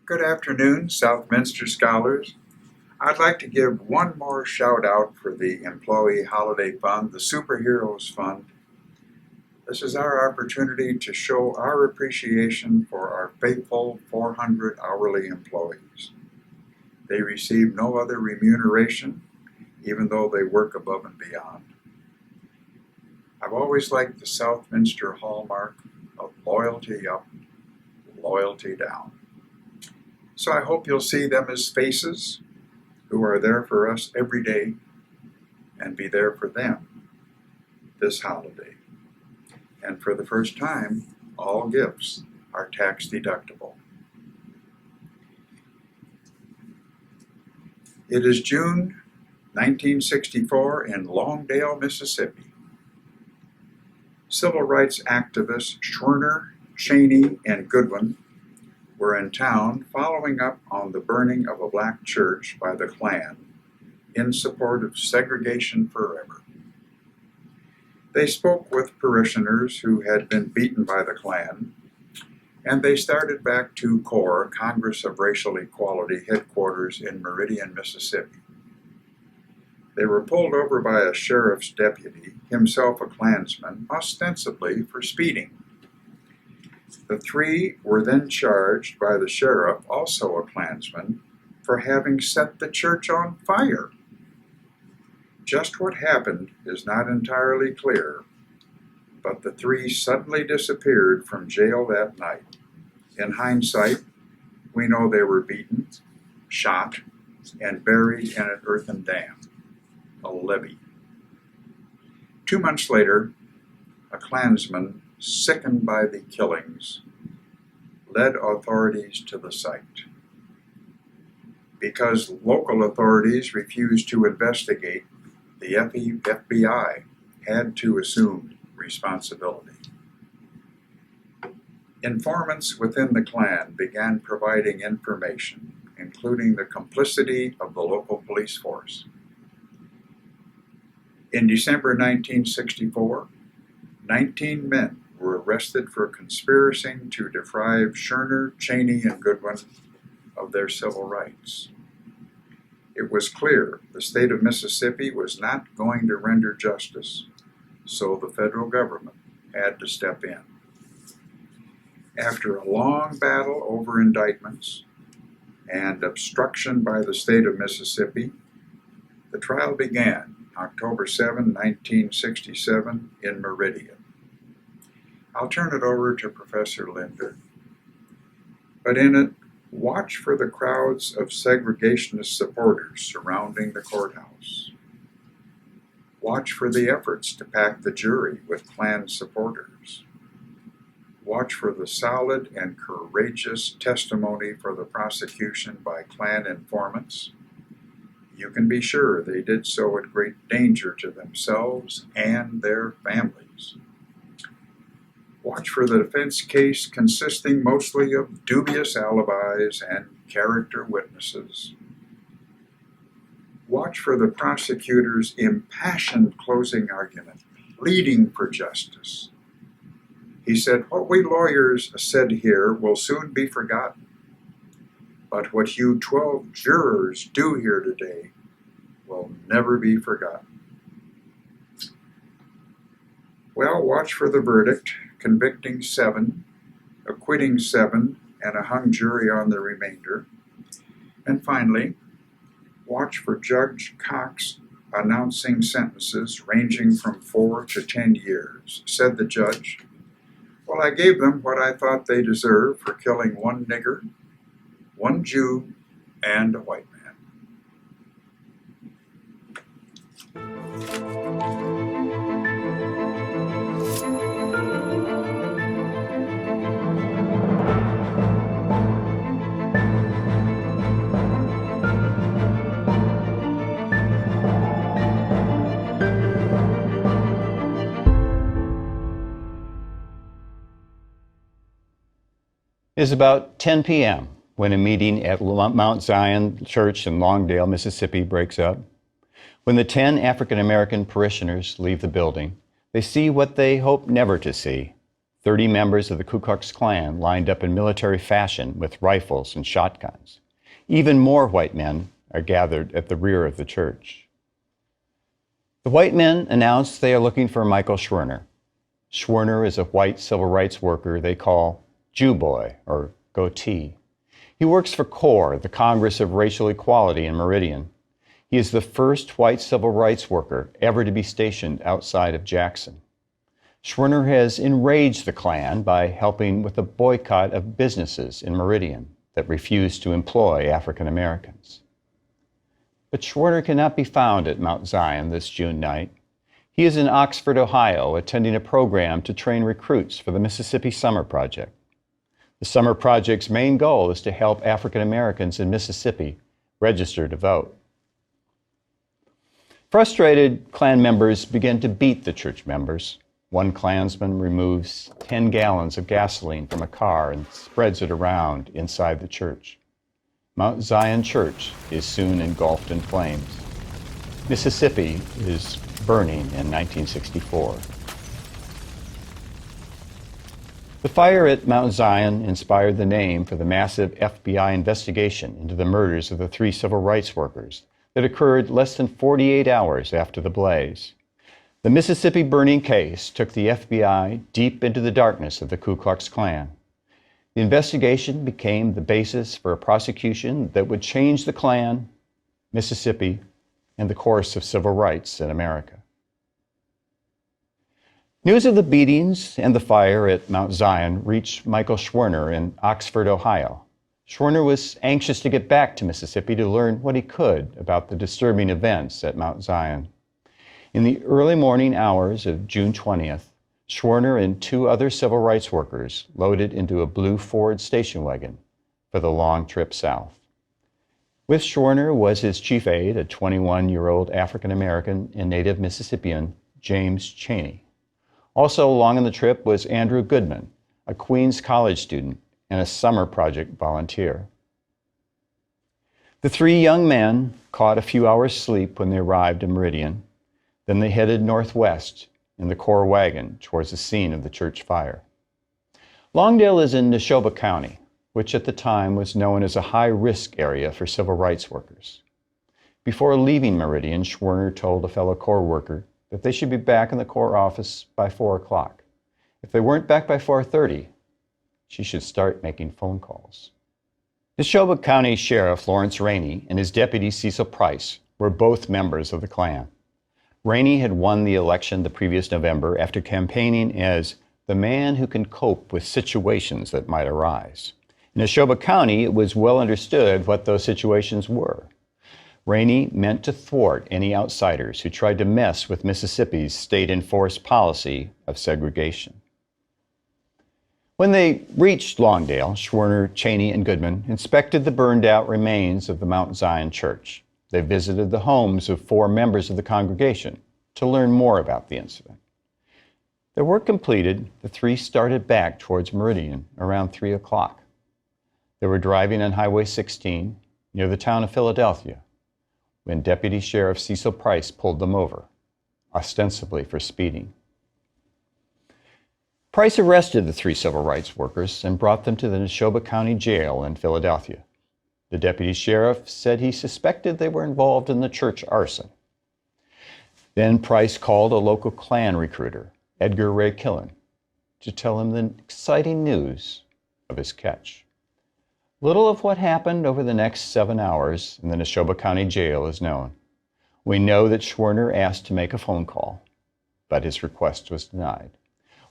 Good afternoon, Southminster scholars. I'd like to give one more shout out for the Employee Holiday Fund, the Superheroes Fund. This is our opportunity to show our appreciation for our faithful 400 hourly employees. They receive no other remuneration, even though they work above and beyond. I've always liked the Southminster hallmark of loyalty up, loyalty down. So I hope you'll see them as faces who are there for us every day and be there for them this holiday. And for the first time, all gifts are tax deductible. It is June 1964 in Longdale, Mississippi. Civil rights activists Schwerner, Cheney, and Goodwin were in town following up on the burning of a black church by the Klan in support of segregation forever. They spoke with parishioners who had been beaten by the Klan, and they started back to CORE, Congress of Racial Equality, headquarters in Meridian, Mississippi. They were pulled over by a sheriff's deputy, himself a Klansman, ostensibly for speeding. The three were then charged by the sheriff, also a Klansman, for having set the church on fire. Just what happened is not entirely clear, but the three suddenly disappeared from jail that night. In hindsight, we know they were beaten, shot, and buried in an earthen dam, a levee. 2 months later, a Klansman, sickened by the killings, led authorities to the site. Because local authorities refused to investigate, the FBI had to assume responsibility. Informants within the Klan began providing information, including the complicity of the local police force. In December 1964, 19 men were arrested for conspiring to deprive Schwerner, Cheney, and Goodwin of their civil rights. It was clear the state of Mississippi was not going to render justice, so the federal government had to step in. After a long battle over indictments and obstruction by the state of Mississippi, the trial began October 7, 1967 in Meridian. I'll turn it over to Professor Linder. But in it, watch for the crowds of segregationist supporters surrounding the courthouse. Watch for the efforts to pack the jury with Klan supporters. Watch for the solid and courageous testimony for the prosecution by Klan informants. You can be sure they did so at great danger to themselves and their families. Watch for the defense case consisting mostly of dubious alibis and character witnesses. Watch for the prosecutor's impassioned closing argument, pleading for justice. He said, "What we lawyers said here will soon be forgotten, but what you 12 jurors do here today will never be forgotten." Well, watch for the verdict, convicting 7, acquitting 7, and a hung jury on the remainder. And finally, watch for Judge Cox announcing sentences ranging from 4 to 10 years. Said the judge, "Well, I gave them what I thought they deserved for killing 1 nigger, 1 Jew, and a white man." It is about 10 p.m. when a meeting at Mount Zion Church in Longdale, Mississippi breaks up. When the 10 African American parishioners leave the building, they see what they hope never to see: 30 members of the Ku Klux Klan lined up in military fashion with rifles and shotguns. Even more white men are gathered at the rear of the church. The white men announce they are looking for Michael Schwerner. Schwerner is a white civil rights worker they call Jew Boy or Goatee. He works for CORE, the Congress of Racial Equality in Meridian. He is the first white civil rights worker ever to be stationed outside of Jackson. Schwerner has enraged the Klan by helping with a boycott of businesses in Meridian that refuse to employ African Americans. But Schwerner cannot be found at Mount Zion this June night. He is in Oxford, Ohio, attending a program to train recruits for the Mississippi Summer Project. The Summer Project's main goal is to help African Americans in Mississippi register to vote. Frustrated Klan members begin to beat the church members. One Klansman removes 10 gallons of gasoline from a car and spreads it around inside the church. Mount Zion Church is soon engulfed in flames. Mississippi is burning in 1964. The fire at Mount Zion inspired the name for the massive FBI investigation into the murders of the 3 civil rights workers that occurred less than 48 hours after the blaze. The Mississippi burning case took the FBI deep into the darkness of the Ku Klux Klan. The investigation became the basis for a prosecution that would change the Klan, Mississippi, and the course of civil rights in America. News of the beatings and the fire at Mount Zion reached Michael Schwerner in Oxford, Ohio. Schwerner was anxious to get back to Mississippi to learn what he could about the disturbing events at Mount Zion. In the early morning hours of June 20th, Schwerner and 2 other civil rights workers loaded into a blue Ford station wagon for the long trip south. With Schwerner was his chief aide, a 21-year-old African-American and native Mississippian, James Chaney. Also along on the trip was Andrew Goodman, a Queens College student and a summer project volunteer. The 3 young men caught a few hours' sleep when they arrived in Meridian. Then they headed northwest in the CORE wagon towards the scene of the church fire. Longdale is in Neshoba County, which at the time was known as a high-risk area for civil rights workers. Before leaving Meridian, Schwerner told a fellow CORE worker that they should be back in the CORE office by 4 o'clock. If they weren't back by 4:30, she should start making phone calls. Neshoba County Sheriff Lawrence Rainey and his deputy Cecil Price were both members of the Klan. Rainey had won the election the previous November after campaigning as the man who can cope with situations that might arise. In Neshoba County, it was well understood what those situations were. Rainey meant to thwart any outsiders who tried to mess with Mississippi's state-enforced policy of segregation. When they reached Longdale, Schwerner, Chaney, and Goodman inspected the burned-out remains of the Mount Zion Church. They visited the homes of 4 members of the congregation to learn more about the incident. Their work completed, the 3 started back towards Meridian around 3 o'clock. They were driving on Highway 16 near the town of Philadelphia when Deputy Sheriff Cecil Price pulled them over, ostensibly for speeding. Price arrested the 3 civil rights workers and brought them to the Neshoba County Jail in Philadelphia. The deputy sheriff said he suspected they were involved in the church arson. Then Price called a local Klan recruiter, Edgar Ray Killen, to tell him the exciting news of his catch. Little of what happened over the next 7 hours in the Neshoba County Jail is known. We know that Schwerner asked to make a phone call, but his request was denied.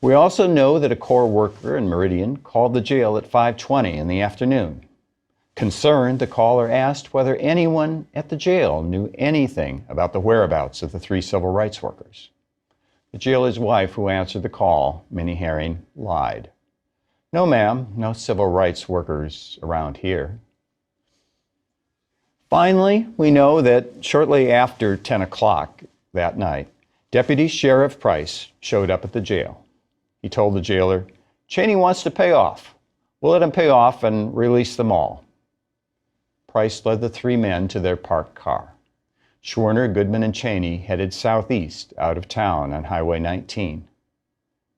We also know that a CORE worker in Meridian called the jail at 5:20 in the afternoon. Concerned, the caller asked whether anyone at the jail knew anything about the whereabouts of the 3 civil rights workers. The jailer's wife, who answered the call, Minnie Herring, lied. "No, ma'am, no civil rights workers around here." Finally, we know that shortly after 10 o'clock that night, Deputy Sheriff Price showed up at the jail. He told the jailer, "Chaney wants to pay off. We'll let him pay off and release them all." Price led the 3 men to their parked car. Schwerner, Goodman, and Chaney headed southeast out of town on Highway 19.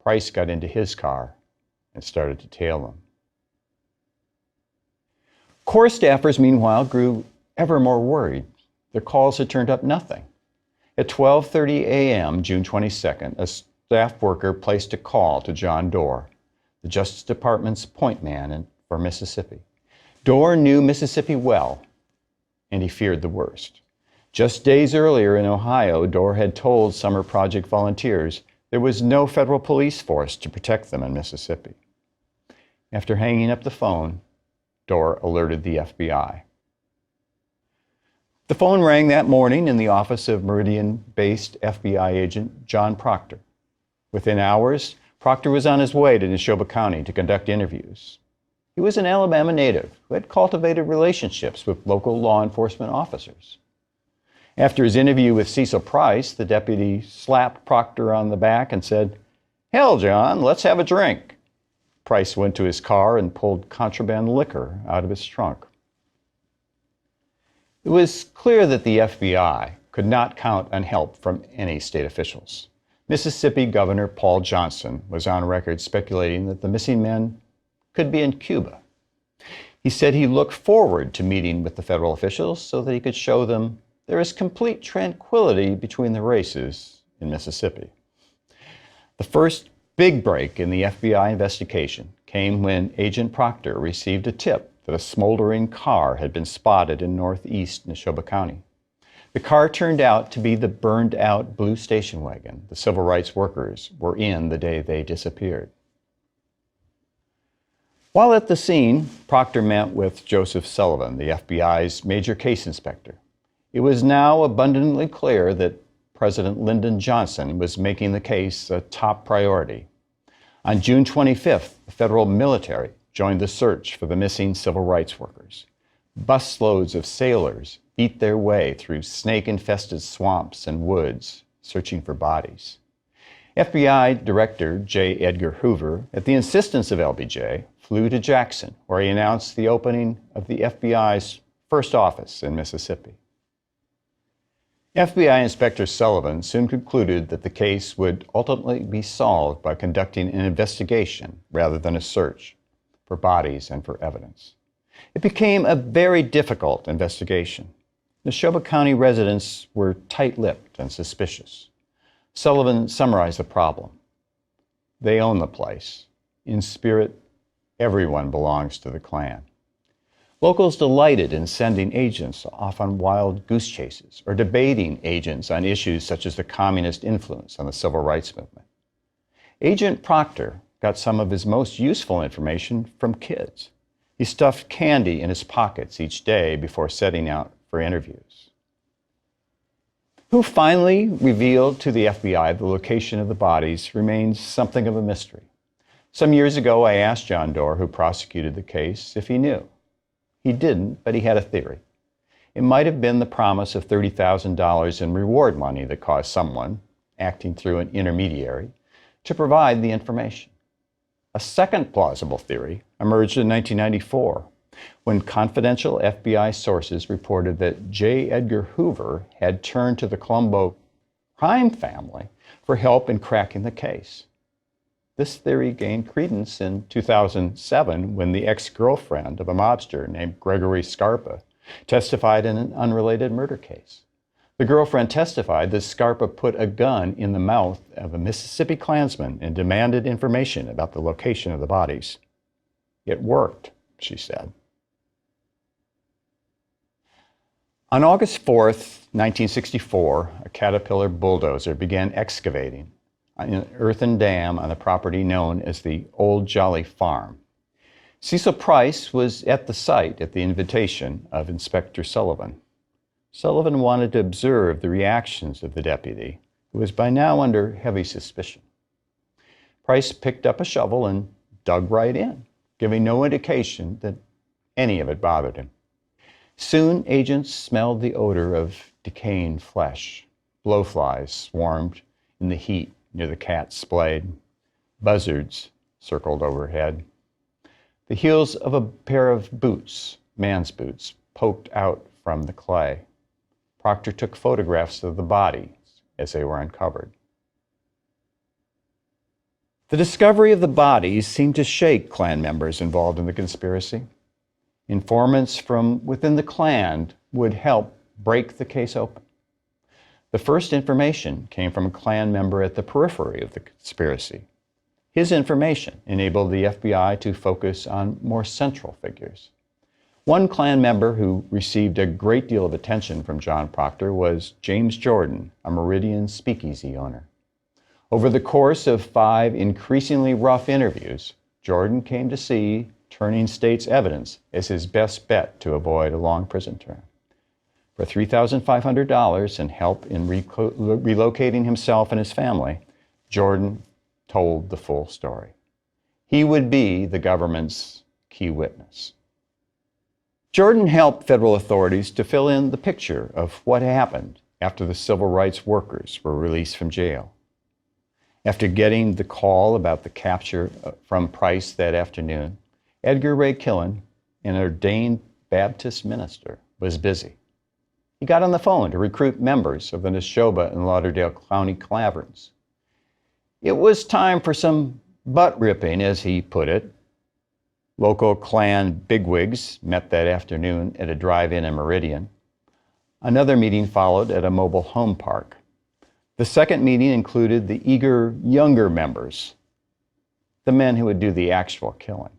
Price got into his car and started to tail them. Corps staffers, meanwhile, grew ever more worried. Their calls had turned up nothing. At 12:30 a.m., June 22nd, a staff worker placed a call to John Doerr, the Justice Department's point man for Mississippi. Doerr knew Mississippi well, and he feared the worst. Just days earlier in Ohio, Doerr had told Summer Project volunteers there was no federal police force to protect them in Mississippi. After hanging up the phone, Doerr alerted the FBI. The phone rang that morning in the office of Meridian-based FBI agent John Proctor. Within hours, Proctor was on his way to Neshoba County to conduct interviews. He was an Alabama native who had cultivated relationships with local law enforcement officers. After his interview with Cecil Price, the deputy slapped Proctor on the back and said, "Hell, John, let's have a drink." Price went to his car and pulled contraband liquor out of his trunk. It was clear that the FBI could not count on help from any state officials. Mississippi Governor Paul Johnson was on record speculating that the missing men could be in Cuba. He said he looked forward to meeting with the federal officials so that he could show them there is complete tranquility between the races in Mississippi. The first big break in the FBI investigation came when Agent Proctor received a tip that a smoldering car had been spotted in northeast Neshoba County. The car turned out to be the burned-out blue station wagon the civil rights workers were in the day they disappeared. While at the scene, Proctor met with Joseph Sullivan, the FBI's major case inspector. It was now abundantly clear that President Lyndon Johnson was making the case a top priority. On June 25th, the federal military joined the search for the missing civil rights workers. Busloads of sailors beat their way through snake-infested swamps and woods, searching for bodies. FBI Director J. Edgar Hoover, at the insistence of LBJ, flew to Jackson, where he announced the opening of the FBI's first office in Mississippi. FBI Inspector Sullivan soon concluded that the case would ultimately be solved by conducting an investigation rather than a search for bodies and for evidence. It became a very difficult investigation. Neshoba County residents were tight-lipped and suspicious. Sullivan summarized the problem. They own the place. In spirit, everyone belongs to the Klan. Locals delighted in sending agents off on wild goose chases or debating agents on issues such as the communist influence on the civil rights movement. Agent Proctor got some of his most useful information from kids. He stuffed candy in his pockets each day before setting out for interviews. Who finally revealed to the FBI the location of the bodies remains something of a mystery. Some years ago, I asked John Doerr, who prosecuted the case, if he knew. He didn't, but he had a theory. It might have been the promise of $30,000 in reward money that caused someone, acting through an intermediary, to provide the information. A second plausible theory emerged in 1994 when confidential FBI sources reported that J. Edgar Hoover had turned to the Colombo crime family for help in cracking the case. This theory gained credence in 2007 when the ex-girlfriend of a mobster named Gregory Scarpa testified in an unrelated murder case. The girlfriend testified that Scarpa put a gun in the mouth of a Mississippi Klansman and demanded information about the location of the bodies. It worked, she said. On August 4th, 1964, a Caterpillar bulldozer began excavating an earthen dam on the property known as the Old Jolly Farm. Cecil Price was at the site at the invitation of Inspector Sullivan. Sullivan wanted to observe the reactions of the deputy, who was by now under heavy suspicion. Price picked up a shovel and dug right in, giving no indication that any of it bothered him. Soon, agents smelled the odor of decaying flesh. Blowflies swarmed in the heat near the cat's splayed. Buzzards circled overhead. The heels of a pair of boots, man's boots, poked out from the clay. Proctor took photographs of the bodies as they were uncovered. The discovery of the bodies seemed to shake Klan members involved in the conspiracy. Informants from within the Klan would help break the case open. The first information came from a Klan member at the periphery of the conspiracy. His information enabled the FBI to focus on more central figures. One Klan member who received a great deal of attention from John Proctor was James Jordan, a Meridian speakeasy owner. Over the course of 5 increasingly rough interviews, Jordan came to see turning state's evidence as his best bet to avoid a long prison term. For $3,500 and help in relocating himself and his family, Jordan told the full story. He would be the government's key witness. Jordan helped federal authorities to fill in the picture of what happened after the civil rights workers were released from jail. After getting the call about the capture from Price that afternoon, Edgar Ray Killen, an ordained Baptist minister, was busy. He got on the phone to recruit members of the Neshoba and Lauderdale County Klaverns. It was time for some butt ripping, as he put it. Local Klan bigwigs met that afternoon at a drive-in in Meridian. Another meeting followed at a mobile home park. The second meeting included the eager younger members, the men who would do the actual killing.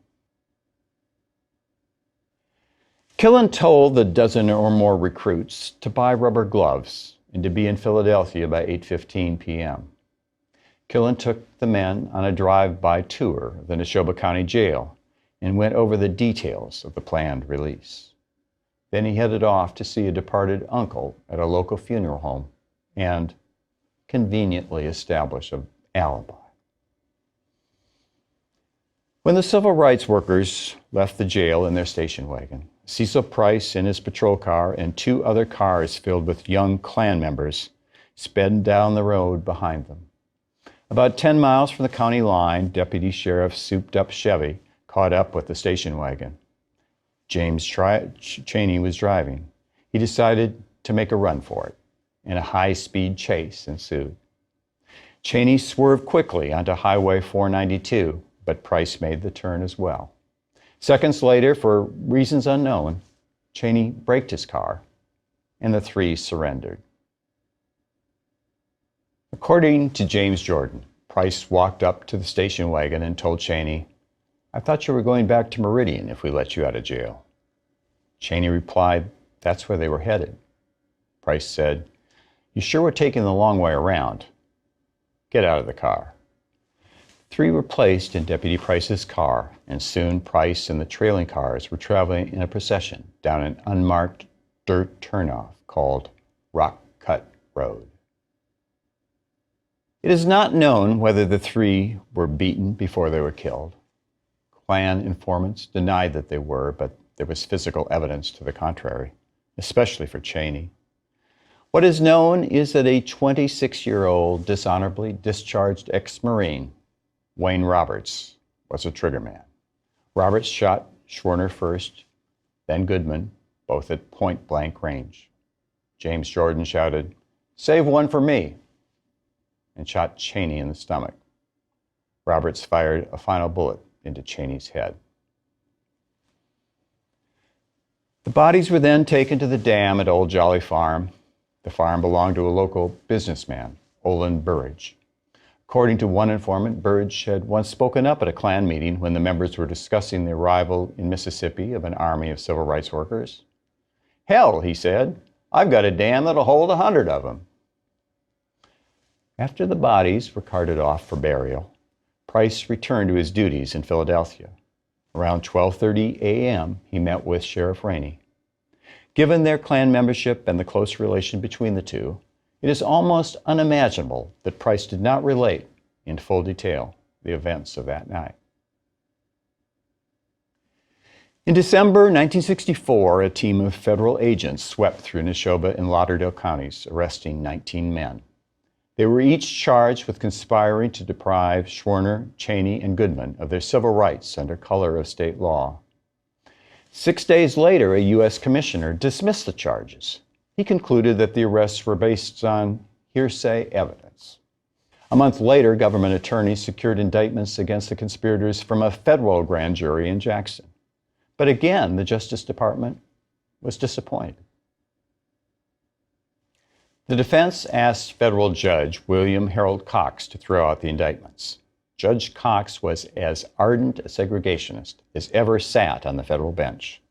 Killen told the dozen or more recruits to buy rubber gloves and to be in Philadelphia by 8:15 p.m. Killen took the men on a drive-by tour of the Neshoba County Jail and went over the details of the planned release. Then he headed off to see a departed uncle at a local funeral home and conveniently establish an alibi. When the civil rights workers left the jail in their station wagon, Cecil Price in his patrol car and 2 other cars filled with young Klan members sped down the road behind them. About 10 miles from the county line, Deputy Sheriff's souped-up Chevy caught up with the station wagon. James Chaney was driving. He decided to make a run for it, and a high-speed chase ensued. Chaney swerved quickly onto Highway 492, but Price made the turn as well. Seconds later, for reasons unknown, Chaney braked his car, and the 3 surrendered. According to James Jordan, Price walked up to the station wagon and told Chaney, "I thought you were going back to Meridian if we let you out of jail." Chaney replied, "That's where they were headed." Price said, "You sure we're taking the long way around? Get out of the car." 3 were placed in Deputy Price's car, and soon Price and the trailing cars were traveling in a procession down an unmarked dirt turnoff called Rock Cut Road. It is not known whether the 3 were beaten before they were killed. Klan informants denied that they were, but there was physical evidence to the contrary, especially for Chaney. What is known is that a 26-year-old dishonorably discharged ex-Marine, Wayne Roberts, was a triggerman. Roberts shot Schwerner first, then Goodman, both at point-blank range. James Jordan shouted, "Save one for me," and shot Chaney in the stomach. Roberts fired a final bullet into Chaney's head. The bodies were then taken to the dam at Old Jolly Farm. The farm belonged to a local businessman, Olin Burridge. According to one informant, Burridge had once spoken up at a Klan meeting when the members were discussing the arrival in Mississippi of an army of civil rights workers. "Hell," he said, "I've got a dam that'll hold 100 of them." After the bodies were carted off for burial, Price returned to his duties in Philadelphia. Around 12:30 a.m., he met with Sheriff Rainey. Given their Klan membership and the close relation between the two, it is almost unimaginable that Price did not relate in full detail the events of that night. In December 1964, a team of federal agents swept through Neshoba and Lauderdale counties, arresting 19 men. They were each charged with conspiring to deprive Schwerner, Chaney, and Goodman of their civil rights under color of state law. 6 days later, a U.S. commissioner dismissed the charges. He concluded that the arrests were based on hearsay evidence. A month later, government attorneys secured indictments against the conspirators from a federal grand jury in Jackson. But again, the Justice Department was disappointed. The defense asked federal judge William Harold Cox to throw out the indictments. Judge Cox was as ardent a segregationist as ever sat on the federal bench.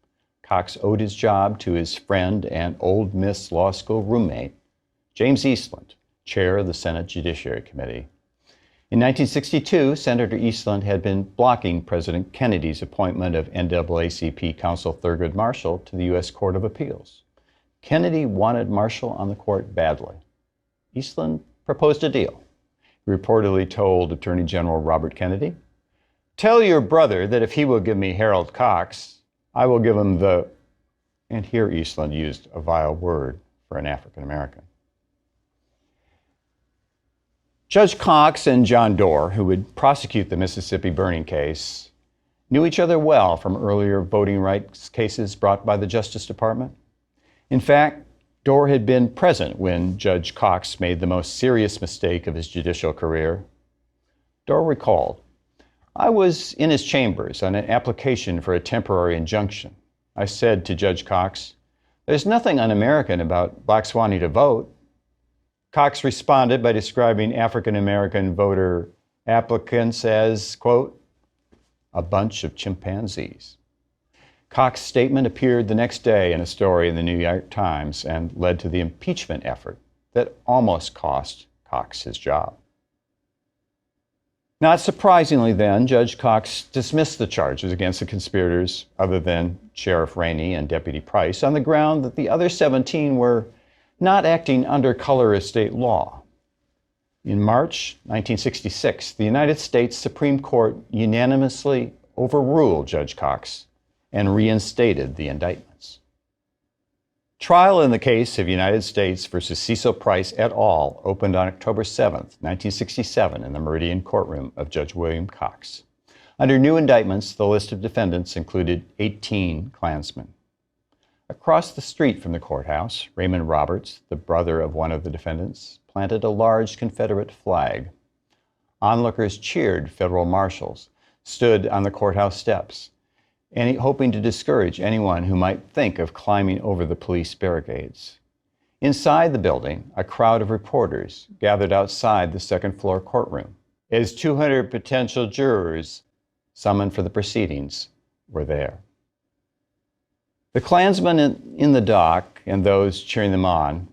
Cox owed his job to his friend and Old Miss Law School roommate, James Eastland, chair of the Senate Judiciary Committee. In 1962, Senator Eastland had been blocking President Kennedy's appointment of NAACP counsel Thurgood Marshall to the U.S. Court of Appeals. Kennedy wanted Marshall on the court badly. Eastland proposed a deal. He reportedly told Attorney General Robert Kennedy, "Tell your brother that if he will give me Harold Cox, I will give him the," and here Eastland used a vile word for an African American. Judge Cox and John Doar, who would prosecute the Mississippi burning case, knew each other well from earlier voting rights cases brought by the Justice Department. In fact, Doar had been present when Judge Cox made the most serious mistake of his judicial career. Doar recalled, "I was in his chambers on an application for a temporary injunction. I said to Judge Cox, 'There's nothing un-American about blacks wanting to vote.' Cox responded by describing African-American voter applicants as, quote, 'a bunch of chimpanzees.'" Cox's statement appeared the next day in a story in the New York Times and led to the impeachment effort that almost cost Cox his job. Not surprisingly then, Judge Cox dismissed the charges against the conspirators, other than Sheriff Rainey and Deputy Price, on the ground that the other 17 were not acting under color of state law. In March 1966, the United States Supreme Court unanimously overruled Judge Cox and reinstated the indictments. Trial in the case of United States versus Cecil Price et al. Opened on October 7, 1967 in the Meridian courtroom of Judge William Cox. Under new indictments, the list of defendants included 18 Klansmen. Across the street from the courthouse, Raymond Roberts, the brother of one of the defendants, planted a large Confederate flag. Onlookers cheered federal marshals, stood on the courthouse steps, hoping to discourage anyone who might think of climbing over the police barricades. Inside the building, a crowd of reporters gathered outside the second-floor courtroom as 200 potential jurors summoned for the proceedings were there. The Klansmen in the dock and those cheering them on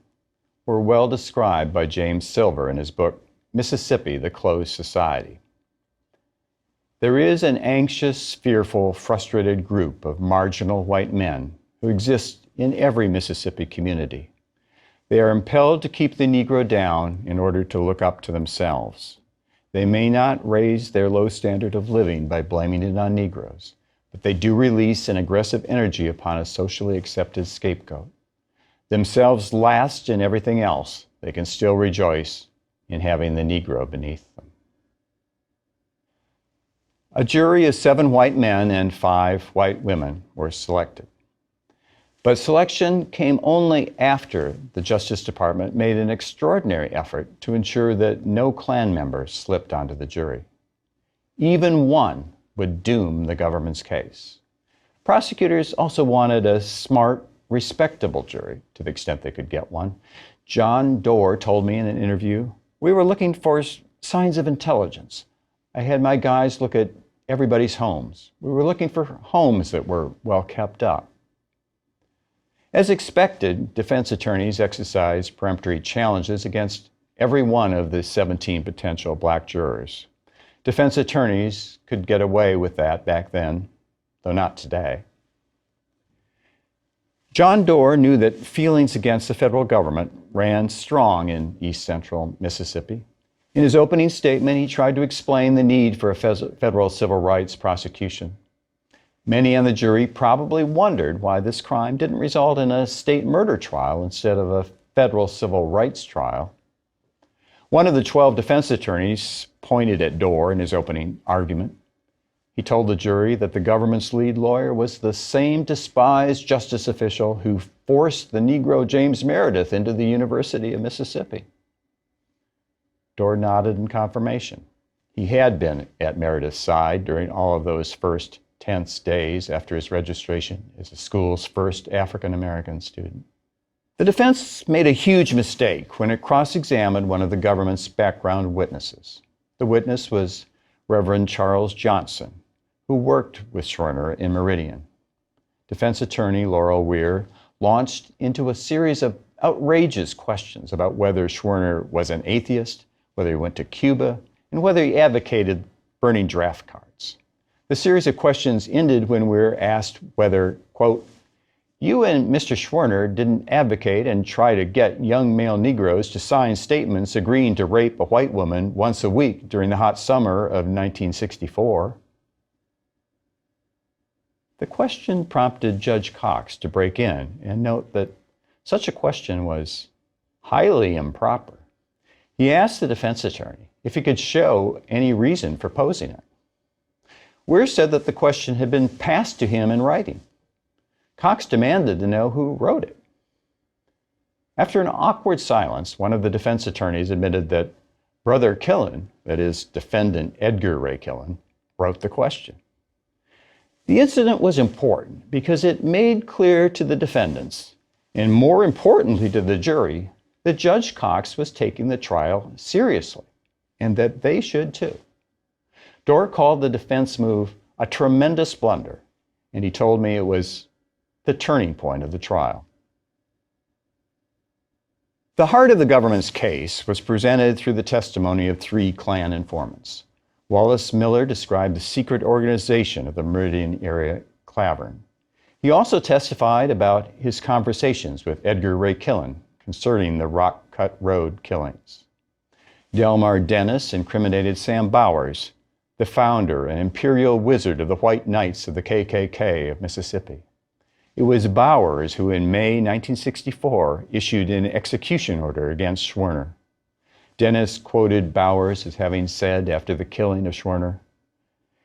were well described by James Silver in his book, Mississippi, the Closed Society. There is an anxious, fearful, frustrated group of marginal white men who exist in every Mississippi community. They are impelled to keep the Negro down in order to look up to themselves. They may not raise their low standard of living by blaming it on Negroes, but they do release an aggressive energy upon a socially accepted scapegoat. Themselves last in everything else, they can still rejoice in having the Negro beneath them. A jury of 7 white men and 5 white women were selected. But selection came only after the Justice Department made an extraordinary effort to ensure that no Klan member slipped onto the jury. Even one would doom the government's case. Prosecutors also wanted a smart, respectable jury, to the extent they could get one. John Doar told me in an interview, "We were looking for signs of intelligence. I had my guys look at everybody's homes. We were looking for homes that were well kept up." As expected, defense attorneys exercised peremptory challenges against every one of the 17 potential black jurors. Defense attorneys could get away with that back then, though not today. John Doar knew that feelings against the federal government ran strong in East Central Mississippi. In his opening statement, he tried to explain the need for a federal civil rights prosecution. Many on the jury probably wondered why this crime didn't result in a state murder trial instead of a federal civil rights trial. One of the 12 defense attorneys pointed at Doar in his opening argument. He told the jury that the government's lead lawyer was the same despised justice official who forced the Negro James Meredith into the University of Mississippi. Dorr nodded in confirmation. He had been at Meredith's side during all of those first tense days after his registration as the school's first African-American student. The defense made a huge mistake when it cross-examined one of the government's background witnesses. The witness was Reverend Charles Johnson, who worked with Schwerner in Meridian. Defense attorney Laurel Weir launched into a series of outrageous questions about whether Schwerner was an atheist, whether he went to Cuba, and whether he advocated burning draft cards. The series of questions ended when Weir asked whether, quote, "You and Mr. Schwerner didn't advocate and try to get young male Negroes to sign statements agreeing to rape a white woman once a week during the hot summer of 1964. The question prompted Judge Cox to break in and note that such a question was highly improper. He asked the defense attorney if he could show any reason for posing it. Weir said that the question had been passed to him in writing. Cox demanded to know who wrote it. After an awkward silence, one of the defense attorneys admitted that Brother Killen, that is, defendant Edgar Ray Killen, wrote the question. The incident was important because it made clear to the defendants, and more importantly to the jury, that Judge Cox was taking the trial seriously, and that they should too. Dorr called the defense move a tremendous blunder, and he told me it was the turning point of the trial. The heart of the government's case was presented through the testimony of 3 Klan informants. Wallace Miller described the secret organization of the Meridian area Clavern. He also testified about his conversations with Edgar Ray Killen concerning the Rock Cut Road killings. Delmar Dennis incriminated Sam Bowers, the founder and imperial wizard of the White Knights of the KKK of Mississippi. It was Bowers who in May 1964 issued an execution order against Schwerner. Dennis quoted Bowers as having said after the killing of Schwerner,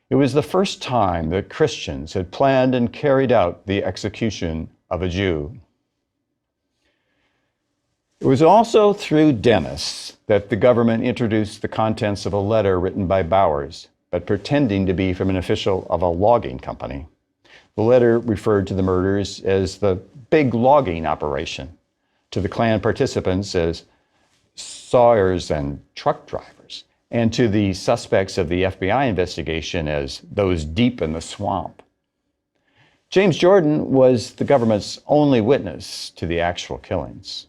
"It was the first time that Christians had planned and carried out the execution of a Jew." It was also through Dennis that the government introduced the contents of a letter written by Bowers, but pretending to be from an official of a logging company. The letter referred to the murders as the big logging operation, to the Klan participants as sawyers and truck drivers, and to the suspects of the FBI investigation as those deep in the swamp. James Jordan was the government's only witness to the actual killings.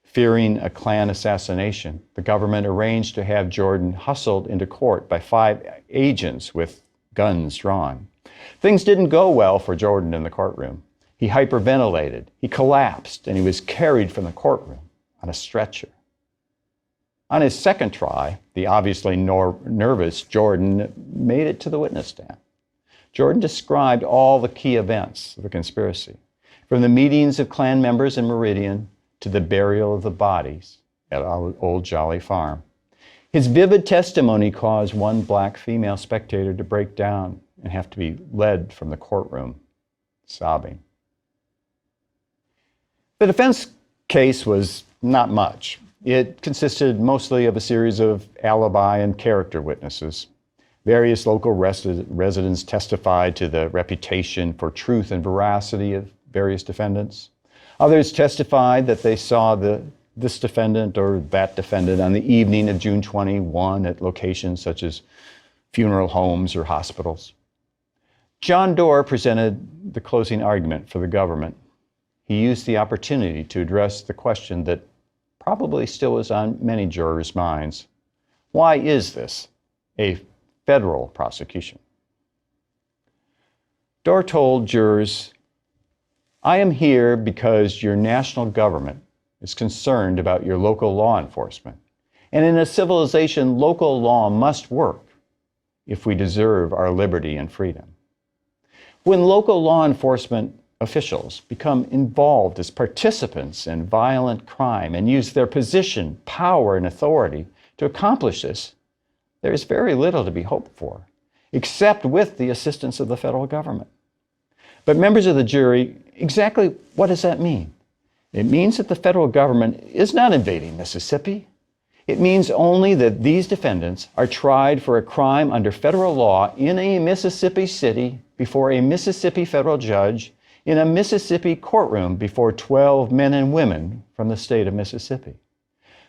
Fearing a Klan assassination, the government arranged to have Jordan hustled into court by 5 agents with guns drawn. Things didn't go well for Jordan in the courtroom. He hyperventilated, he collapsed, and he was carried from the courtroom on a stretcher. On his second try, the obviously nervous Jordan made it to the witness stand. Jordan described all the key events of the conspiracy, from the meetings of Klan members in Meridian to the burial of the bodies at Old Jolly Farm. His vivid testimony caused one black female spectator to break down and have to be led from the courtroom, sobbing. The defense case was not much. It consisted mostly of a series of alibi and character witnesses. Various local residents testified to the reputation for truth and veracity of various defendants. Others testified that they saw this defendant or that defendant on the evening of June 21 at locations such as funeral homes or hospitals. John Dorr presented the closing argument for the government. He used the opportunity to address the question that probably still is on many jurors' minds. Why is this a federal prosecution? Dorr told jurors, "I am here because your national government is concerned about your local law enforcement. And in a civilization, local law must work if we deserve our liberty and freedom. When local law enforcement officials become involved as participants in violent crime and use their position, power, and authority to accomplish this, there is very little to be hoped for, except with the assistance of the federal government." But members of the jury, exactly what does that mean? It means that the federal government is not invading Mississippi. It means only that these defendants are tried for a crime under federal law in a Mississippi city before a Mississippi federal judge in a Mississippi courtroom before 12 men and women from the state of Mississippi.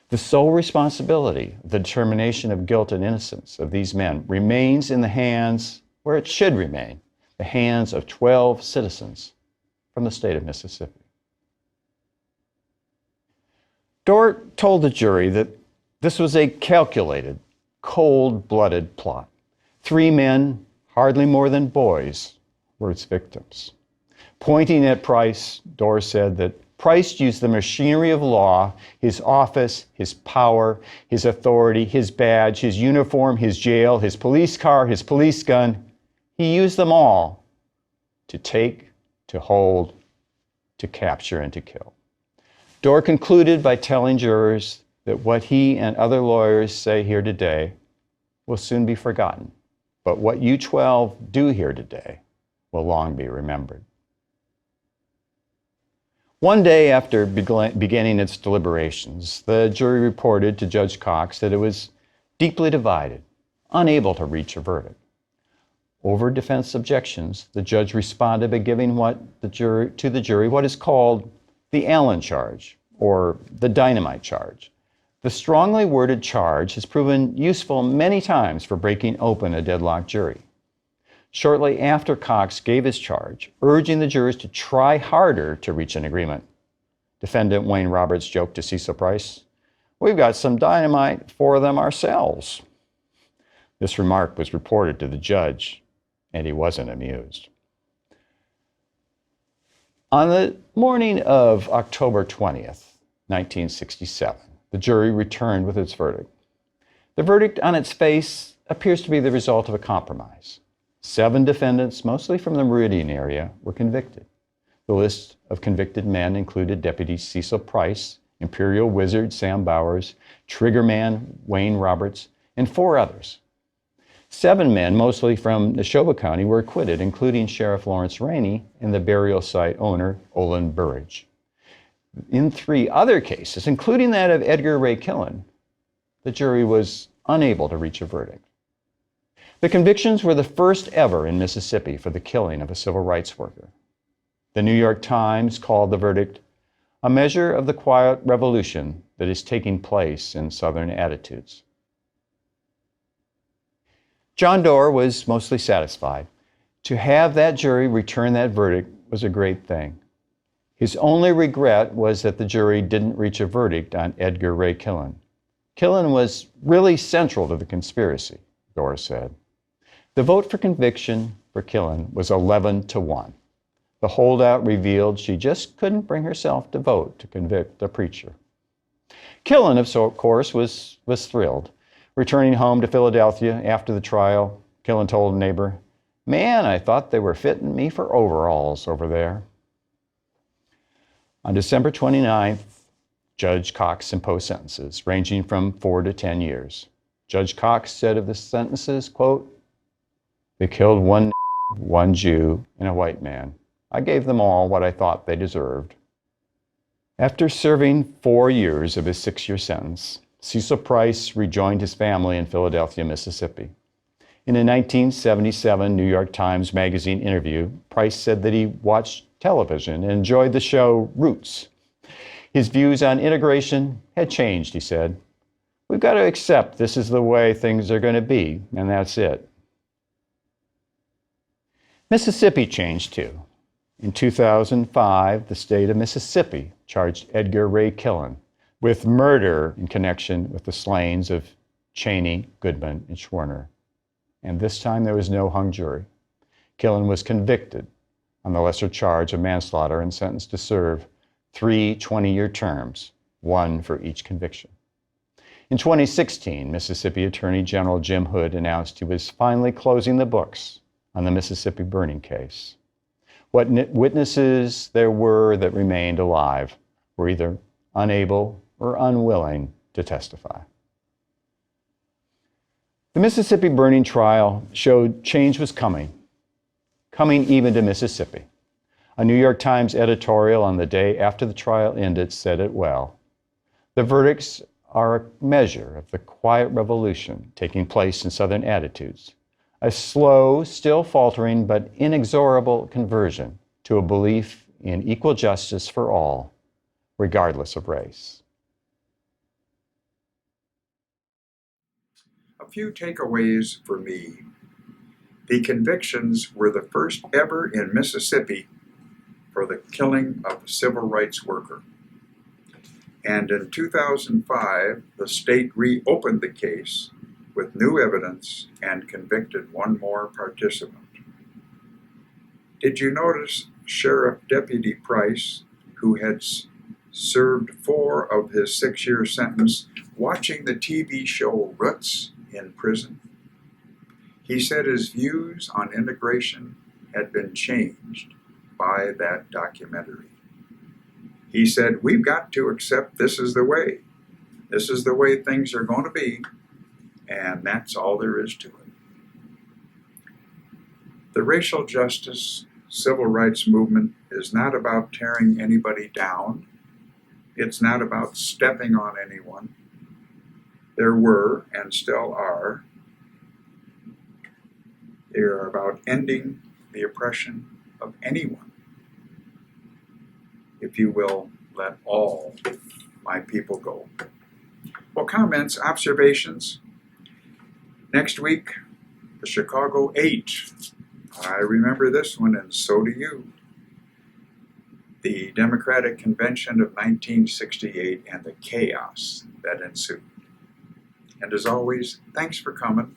The sole responsibility of the determination of guilt and innocence of these men remains in the hands, where it should remain, the hands of 12 citizens from the state of Mississippi. Dort told the jury that this was a calculated, cold-blooded plot. 3 men, hardly more than boys, were its victims. Pointing at Price, Dort said that Price used the machinery of law, his office, his power, his authority, his badge, his uniform, his jail, his police car, his police gun. He used them all to take, to hold, to capture, and to kill. Dort concluded by telling jurors that what he and other lawyers say here today will soon be forgotten, but what you 12 do here today will long be remembered. One day after beginning its deliberations, the jury reported to Judge Cox that it was deeply divided, unable to reach a verdict. Over defense objections, the judge responded by giving to the jury what is called the Allen charge, or the dynamite charge. The strongly worded charge has proven useful many times for breaking open a deadlocked jury. Shortly after Cox gave his charge, urging the jurors to try harder to reach an agreement, defendant Wayne Roberts joked to Cecil Price, "We've got some dynamite for them ourselves." This remark was reported to the judge, and he wasn't amused. On the morning of October 20th, 1967, the jury returned with its verdict. The verdict on its face appears to be the result of a compromise. 7 defendants, mostly from the Meridian area, were convicted. The list of convicted men included Deputy Cecil Price, Imperial Wizard Sam Bowers, Triggerman Wayne Roberts, and 4 others. 7 men, mostly from Neshoba County, were acquitted, including Sheriff Lawrence Rainey and the burial site owner, Olin Burridge. In 3 other cases, including that of Edgar Ray Killen, the jury was unable to reach a verdict. The convictions were the first ever in Mississippi for the killing of a civil rights worker. The New York Times called the verdict a measure of the quiet revolution that is taking place in Southern attitudes. John Dort was mostly satisfied. To have that jury return that verdict was a great thing. His only regret was that the jury didn't reach a verdict on Edgar Ray Killen. Killen was really central to the conspiracy, Dort said. The vote for conviction for Killen was 11-1. The holdout revealed she just couldn't bring herself to vote to convict a preacher. Killen, of course, was thrilled. Returning home to Philadelphia after the trial, Killen told a neighbor, "Man, I thought they were fitting me for overalls over there." On December 29th, Judge Cox imposed sentences ranging from 4 to 10 years. Judge Cox said of the sentences, quote, "They killed one Jew, and a white man. I gave them all what I thought they deserved." After serving 4 years of his 6-year sentence, Cecil Price rejoined his family in Philadelphia, Mississippi. In a 1977 New York Times Magazine interview, Price said that he watched television and enjoyed the show Roots. His views on integration had changed, he said. "We've got to accept this is the way things are going to be, and that's it." Mississippi changed too. In 2005, the state of Mississippi charged Edgar Ray Killen with murder in connection with the slayings of Cheney, Goodman, and Schwerner. And this time there was no hung jury. Killen was convicted on the lesser charge of manslaughter and sentenced to serve 3 20-year terms, 1 for each conviction. In 2016, Mississippi Attorney General Jim Hood announced he was finally closing the books on the Mississippi burning case. What witnesses there were that remained alive were either unable or unwilling to testify. The Mississippi burning trial showed change was coming even to Mississippi. A New York Times editorial on the day after the trial ended said it well. The verdicts are a measure of the quiet revolution taking place in Southern attitudes, a slow, still faltering, but inexorable conversion to a belief in equal justice for all, regardless of race. A few takeaways for me. The convictions were the first ever in Mississippi for the killing of a civil rights worker. And in 2005, the state reopened the case with new evidence and convicted one more participant. Did you notice Sheriff Deputy Price, who had served 4 of his 6-year sentence, watching the TV show Roots in prison? He said his views on integration had been changed by that documentary. He said, we've got to accept this is the way. This is the way things are going to be, and that's all there is to it. The racial justice, civil rights movement is not about tearing anybody down. It's not about stepping on anyone. There were, and still are. They are about ending the oppression of anyone. If you will, let all my people go. Well, comments, observations. Next week, the Chicago 8. I remember this one, and so do you. The Democratic Convention of 1968 and the chaos that ensued. And as always, thanks for coming.